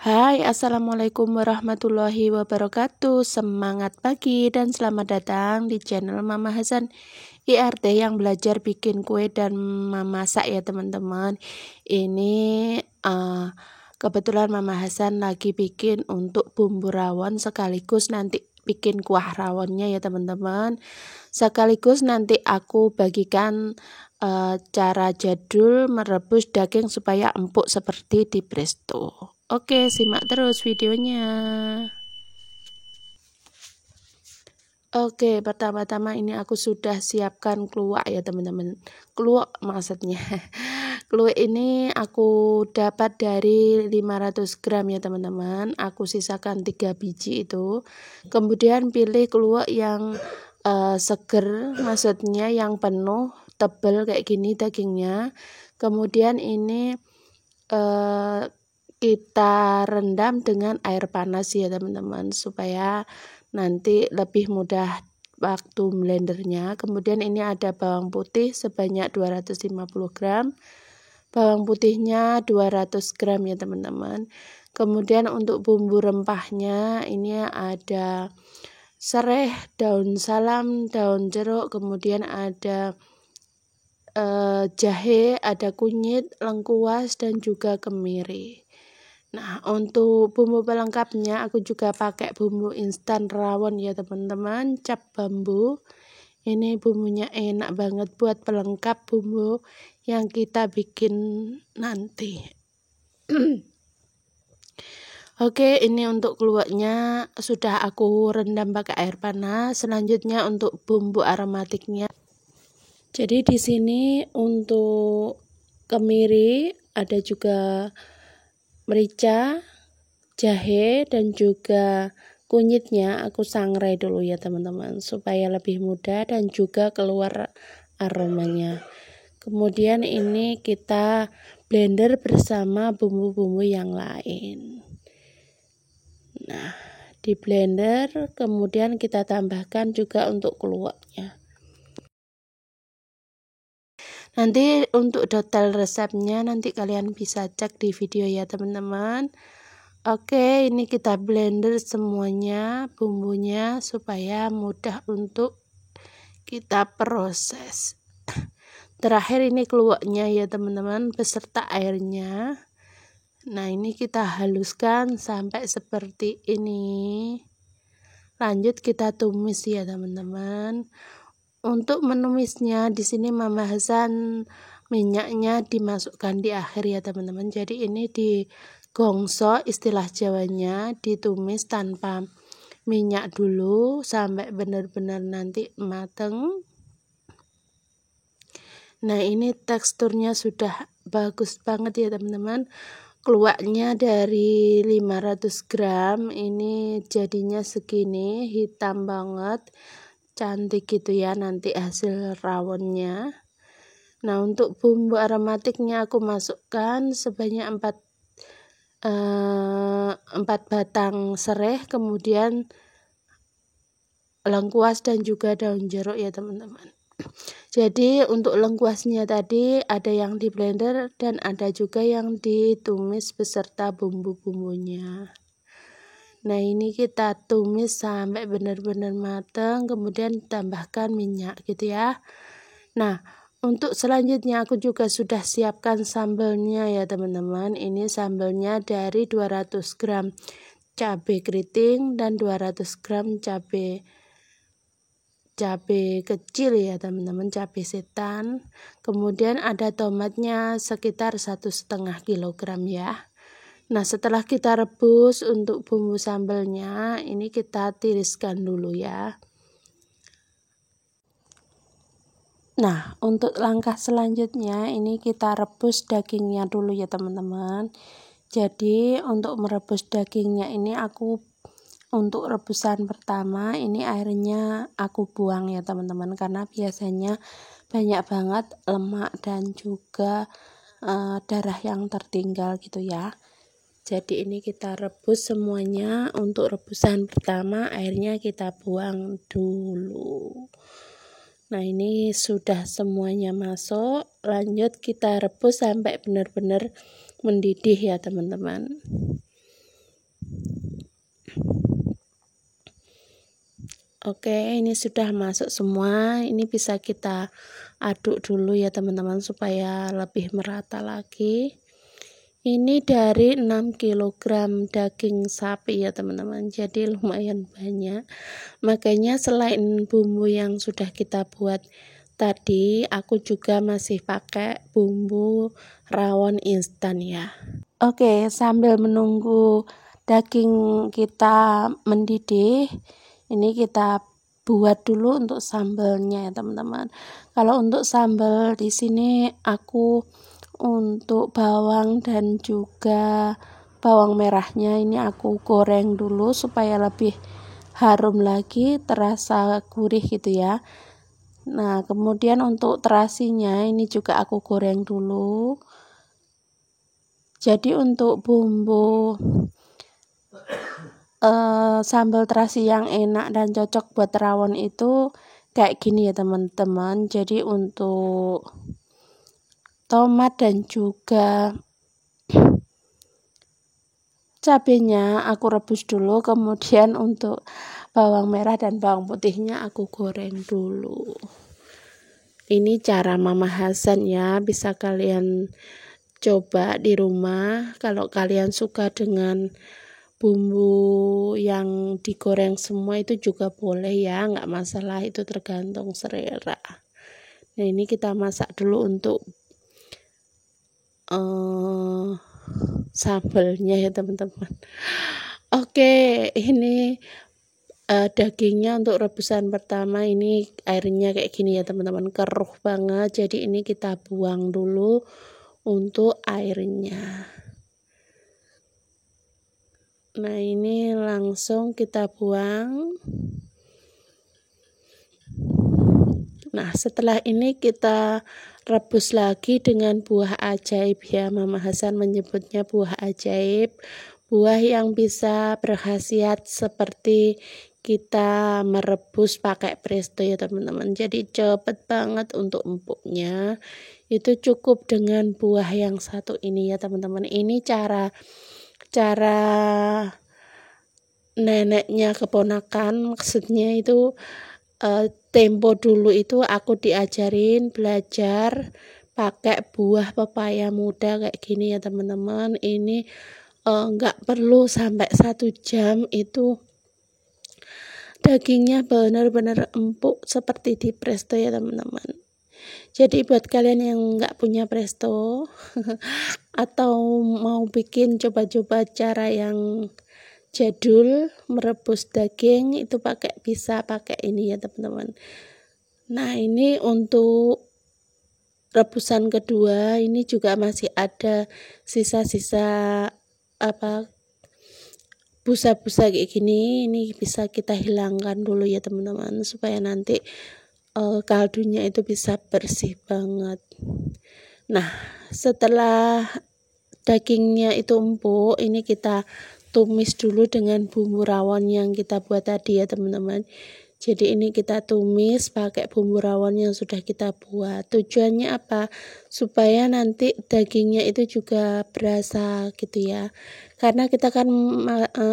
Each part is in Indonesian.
Hai, assalamualaikum warahmatullahi wabarakatuh. Semangat pagi dan selamat datang di channel Mama Hasan IRT yang belajar bikin kue dan memasak ya teman-teman. Ini kebetulan Mama Hasan lagi bikin untuk bumbu rawon sekaligus nanti bikin kuah rawonnya ya teman-teman. Sekaligus nanti aku bagikan cara jadul merebus daging supaya empuk seperti di presto. Oke, simak terus videonya. Oke, pertama-tama ini aku sudah siapkan kluwak ya teman-teman. Kluwak maksudnya. Kluwak ini aku dapat dari 500 gram ya teman-teman. Aku sisakan 3 biji itu. Kemudian pilih kluwak yang seger, maksudnya yang penuh, tebal kayak gini dagingnya. Kemudian ini kita rendam dengan air panas ya teman-teman, supaya nanti lebih mudah waktu blendernya. Kemudian ini ada bawang putih sebanyak 250 gram, bawang putihnya 200 gram ya teman-teman. Kemudian untuk bumbu rempahnya ini ada serai, daun salam, daun jeruk, kemudian ada jahe, ada kunyit, lengkuas, dan juga kemiri. Nah, untuk bumbu pelengkapnya aku juga pakai bumbu instan rawon ya teman-teman, cap bambu. Ini bumbunya enak banget buat pelengkap bumbu yang kita bikin nanti. Oke, ini untuk keluaknya sudah aku rendam pakai air panas. Selanjutnya untuk bumbu aromatiknya. Jadi di sini untuk kemiri, ada juga merica, jahe, dan juga kunyitnya aku sangrai dulu ya teman-teman, supaya lebih mudah dan juga keluar aromanya. Kemudian ini kita blender bersama bumbu-bumbu yang lain. Nah, di blender kemudian kita tambahkan juga untuk keluaknya. Nanti untuk detail resepnya nanti kalian bisa cek di video ya teman-teman. Oke, ini kita blender semuanya bumbunya supaya mudah untuk kita proses. Terakhir ini keluaknya ya teman-teman beserta airnya. Nah, ini kita haluskan sampai seperti ini. Lanjut kita tumis ya teman-teman. Untuk menumisnya di sini Mama Hasan minyaknya dimasukkan di akhir ya teman-teman. Jadi ini digongso istilah Jawanya, ditumis tanpa minyak dulu sampai benar-benar nanti mateng. Nah, ini teksturnya sudah bagus banget ya teman-teman. Keluaknya dari 500 gram ini jadinya segini, hitam banget, cantik gitu ya nanti hasil rawonnya. Nah, untuk bumbu aromatiknya aku masukkan sebanyak 4 batang serai, kemudian lengkuas dan juga daun jeruk ya teman-teman. Jadi untuk lengkuasnya tadi ada yang di blender dan ada juga yang ditumis beserta bumbu-bumbunya. Nah, ini kita tumis sampai benar-benar matang, kemudian tambahkan minyak gitu ya. Nah, untuk selanjutnya aku juga sudah siapkan sambalnya ya teman-teman. Ini sambalnya dari 200 gram cabai keriting dan 200 gram cabai kecil ya teman-teman, cabai setan. Kemudian ada tomatnya sekitar 1,5 kilogram ya. Nah, setelah kita rebus untuk bumbu sambalnya, ini kita tiriskan dulu ya. Nah, untuk langkah selanjutnya ini kita rebus dagingnya dulu ya teman-teman. Jadi untuk merebus dagingnya ini untuk rebusan pertama ini airnya aku buang ya teman-teman, karena biasanya banyak banget lemak dan juga darah yang tertinggal gitu ya. Jadi ini kita rebus semuanya. Untuk rebusan pertama airnya kita buang dulu. Nah, ini sudah semuanya masuk. Lanjut kita rebus sampai benar-benar mendidih ya teman-teman. Oke, ini sudah masuk semua. Ini bisa kita aduk dulu ya teman-teman supaya lebih merata lagi. Ini dari 6 kg daging sapi ya teman-teman. Jadi lumayan banyak. Makanya selain bumbu yang sudah kita buat tadi, aku juga masih pakai bumbu rawon instan ya. Oke, sambil menunggu daging kita mendidih, ini kita buat dulu untuk sambalnya ya teman-teman. Kalau untuk sambal di sini aku untuk bawang dan juga bawang merahnya ini aku goreng dulu supaya lebih harum lagi, terasa gurih gitu ya. Nah, kemudian untuk terasinya ini juga aku goreng dulu. Jadi untuk bumbu sambal terasi yang enak dan cocok buat rawon itu kayak gini ya teman-teman. Jadi untuk tomat dan juga cabenya aku rebus dulu, kemudian untuk bawang merah dan bawang putihnya aku goreng dulu. Ini cara Mama Hasan ya, bisa kalian coba di rumah. Kalau kalian suka dengan bumbu yang digoreng semua itu juga boleh ya, nggak masalah, itu tergantung selera. Nah, ini kita masak dulu untuk sambalnya ya teman-teman. Oke, ini dagingnya untuk rebusan pertama ini airnya kayak gini ya teman-teman, keruh banget. Jadi ini kita buang dulu untuk airnya. Nah, ini langsung kita buang. Nah, setelah ini kita rebus lagi dengan buah ajaib ya. Mama Hasan menyebutnya buah ajaib. Buah yang bisa berkhasiat seperti kita merebus pakai presto ya teman-teman. Jadi cepet banget untuk empuknya. Itu cukup dengan buah yang satu ini ya teman-teman. Ini cara neneknya keponakan, maksudnya itu tempo dulu itu aku diajarin belajar pakai buah pepaya muda kayak gini ya teman-teman. Ini nggak perlu sampai 1 jam, itu dagingnya benar-benar empuk seperti di presto ya teman-teman. Jadi buat kalian yang nggak punya presto atau mau bikin coba-coba cara yang jadul merebus daging, itu bisa pakai ini ya teman-teman. Nah, ini untuk rebusan kedua ini juga masih ada sisa-sisa busa-busa kayak gini. Ini bisa kita hilangkan dulu ya teman-teman supaya nanti kaldunya itu bisa bersih banget. Nah, setelah dagingnya itu empuk, ini kita tumis dulu dengan bumbu rawon yang kita buat tadi ya teman-teman. Jadi ini kita tumis pakai bumbu rawon yang sudah kita buat. Tujuannya apa? Supaya nanti dagingnya itu juga berasa gitu ya. Karena kita kan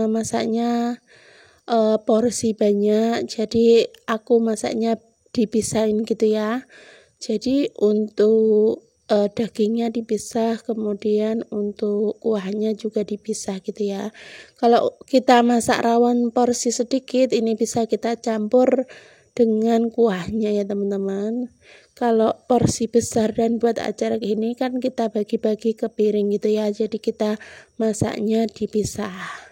masaknya porsi banyak, jadi aku masaknya dipisahin gitu ya. Jadi untuk dagingnya dipisah, kemudian untuk kuahnya juga dipisah gitu ya. Kalau kita masak rawon porsi sedikit, ini bisa kita campur dengan kuahnya ya teman-teman. Kalau porsi besar dan buat acara gini kan kita bagi-bagi ke piring gitu ya, jadi kita masaknya dipisah.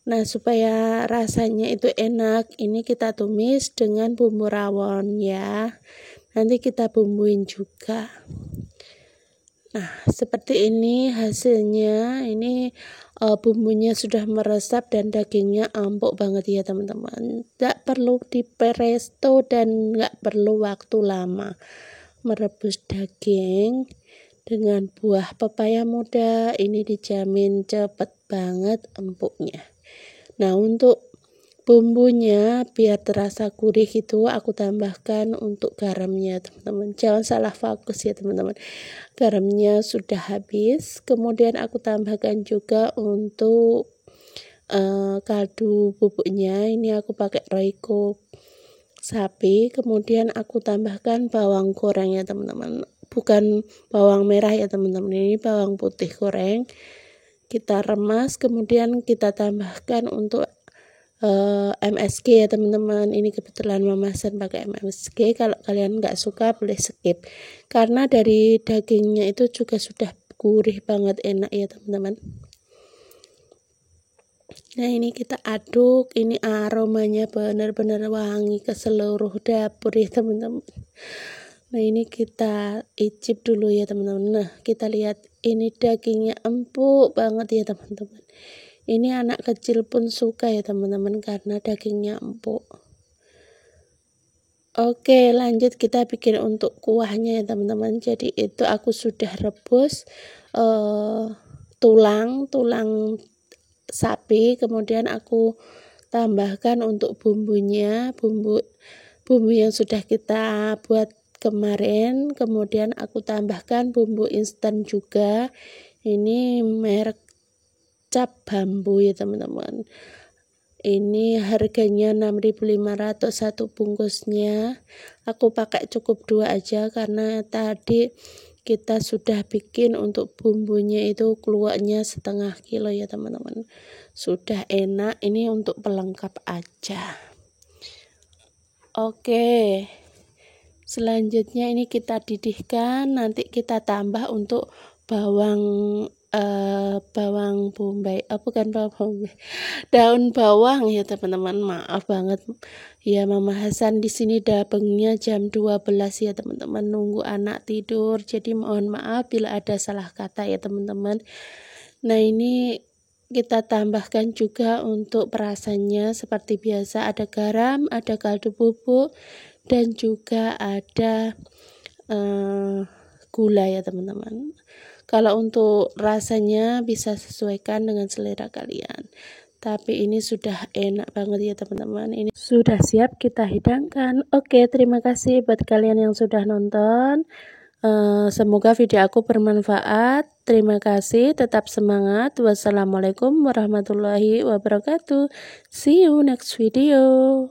Nah, supaya rasanya itu enak, ini kita tumis dengan bumbu rawon ya. Nanti kita bumbuin juga. Nah, seperti ini hasilnya. Ini bumbunya sudah meresap dan dagingnya empuk banget ya teman-teman. Tidak perlu di presto dan nggak perlu waktu lama merebus daging dengan buah pepaya muda. Ini dijamin cepet banget empuknya. Nah, untuk bumbunya biar terasa gurih itu aku tambahkan untuk garamnya teman-teman. Jangan salah fokus ya teman-teman. Garamnya sudah habis. Kemudian aku tambahkan juga untuk kaldu bubuknya. Ini aku pakai Royco sapi, kemudian aku tambahkan bawang goreng ya teman-teman, bukan bawang merah ya teman-teman, ini bawang putih goreng. Kita remas, kemudian kita tambahkan untuk MSG ya teman-teman. Ini kebetulan memasan pakai MSG, kalau kalian nggak suka boleh skip, karena dari dagingnya itu juga sudah gurih banget, enak ya teman-teman. Nah ini kita aduk, ini aromanya benar-benar wangi ke seluruh dapur ya teman-teman. Nah ini kita icip dulu ya teman-teman. Nah kita lihat ini dagingnya empuk banget ya teman-teman. Ini anak kecil pun suka ya teman-teman karena dagingnya empuk. Oke, lanjut kita bikin untuk kuahnya ya teman-teman. Jadi itu aku sudah rebus tulang sapi, kemudian aku tambahkan untuk bumbunya, bumbu yang sudah kita buat kemarin. Kemudian aku tambahkan bumbu instan juga. Ini merek Cap Bambu ya teman-teman. Ini harganya 6.500 satu bungkusnya. Aku pakai cukup 2 aja karena tadi kita sudah bikin untuk bumbunya itu keluarnya setengah kilo ya teman-teman. Sudah enak, ini untuk pelengkap aja. Oke. Selanjutnya ini kita didihkan, nanti kita tambah untuk bawang bombay, bukan bawang bombay, daun bawang ya teman-teman. Maaf banget ya, Mama Hasan di sini dapengnya jam 12 ya teman-teman, nunggu anak tidur, jadi mohon maaf bila ada salah kata ya teman-teman. Nah ini kita tambahkan juga untuk perasannya seperti biasa, ada garam, ada kaldu bubuk, dan juga ada gula ya teman-teman. Kalau untuk rasanya bisa sesuaikan dengan selera kalian. Tapi ini sudah enak banget ya teman-teman. Ini sudah siap kita hidangkan. Oke, terima kasih buat kalian yang sudah nonton. Semoga video aku bermanfaat. Terima kasih, tetap semangat. Wassalamualaikum warahmatullahi wabarakatuh. See you next video.